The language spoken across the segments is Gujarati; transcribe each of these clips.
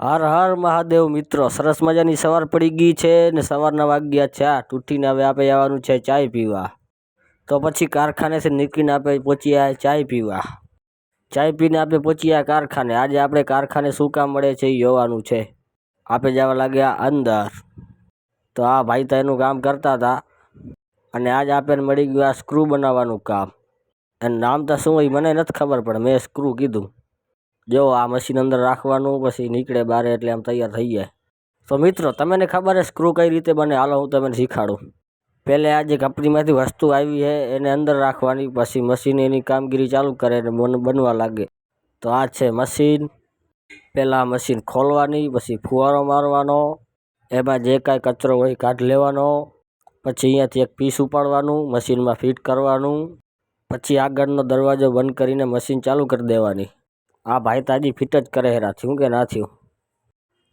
હર હર મહાદેવ મિત્રો, સરસ મજાની સવાર પડી ગઈ છે ને સવારના વાગ્યા ચા તૂટીને હવે આપણે આવવાનું છે ચાય પીવા. તો પછી કારખાનેથી નીકળીને આપણે પહોંચ્યા ચાય પીવા. ચાય પીને આપણે પહોંચ્યા કારખાને. આજે આપણે કારખાને શું કામ મળે છે એ જોવાનું છે. આપણે જવા લાગ્યા અંદર. તો આ ભાઈ તો એનું કામ કરતા હતા અને આજ આપણને મળી ગયું આ સ્ક્રૂ બનાવવાનું કામ. એનું નામ તો શું હોય મને નથી ખબર, પણ મેં સ્ક્રૂ કીધું. જો આ મશીન અંદર રાખવાનું, પછી નીકળે બહાર એટલે આમ તૈયાર થઈ જાય. તો મિત્રો, તમને ખબર છે સ્ક્રૂ કઈ રીતે બને? હાલો હું તમને શીખાડું. પહેલે આ જે કંપનીમાંથી વસ્તુ આવી છે એને અંદર રાખવાની, પછી મશીન એની કામગીરી ચાલુ કરે અને બનવા લાગે. તો આ છે મશીન. પહેલાં મશીન ખોલવાની, પછી ફુવારો મારવાનો, એમાં જે કાંઈ કચરો હોય કાઢી લેવાનો, પછી અહીંયાથી એક પીસ ઉપાડવાનું, મશીનમાં ફિટ કરવાનું, પછી આગળનો દરવાજો બંધ કરીને મશીન ચાલુ કરી દેવાની. આ ભાઈ તાજી ફિટ જ કરે હેરા, થયું કે ના થયું?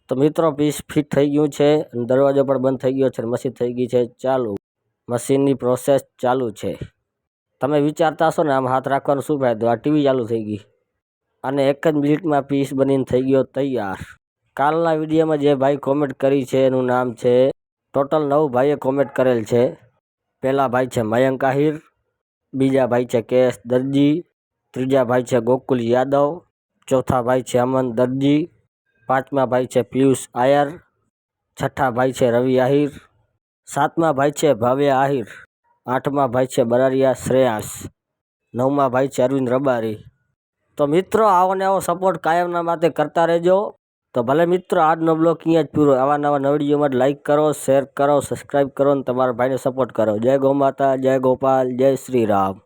તો મિત્રો, પીસ ફિટ થઈ ગયું છે અને દરવાજો પણ બંધ થઈ ગયો છે. મશીન થઈ ગઈ છે ચાલુ. મશીનની પ્રોસેસ ચાલુ છે. તમે વિચારતા હશો ને આમ હાથ રાખવાનો શું ફાયદો? આ ટીવી ચાલુ થઈ ગઈ અને એક જ મિનિટમાં પીસ બનીને થઈ ગયો તૈયાર. કાલના વિડીયોમાં જે ભાઈ કોમેન્ટ કરી છે એનું નામ છે, ટોટલ 9 ભાઈએ કોમેન્ટ કરેલ છે. પહેલા ભાઈ છે મયંક આહિર, બીજા ભાઈ છે કેએસ દરજી, ત્રીજા ભાઈ છે ગોકુલ યાદવ, ચોથા ભાઈ છે અમન દરજી, પાંચમા ભાઈ છે પિયુષ આયર, છઠ્ઠા ભાઈ છે રવિ આહિર, સાતમા ભાઈ છે ભવ્ય આહિર, આઠમા ભાઈ છે બરારિયા શ્રેયાસ, નવમા ભાઈ છે અરવિંદ રબારી. તો મિત્રો, આવો ને આવો સપોર્ટ કાયમના માટે કરતા રહેજો. તો ભલે મિત્રો, આજનો બ્લોગ અહીંયા જ પૂરો. આવા નવા વિડીયો માટે લાઇક કરો, શેર કરો, સબસ્ક્રાઈબ કરો અને તમારા ભાઈને સપોર્ટ કરો. જય ગૌ માતા, જય ગોપાલ, જય શ્રી રામ.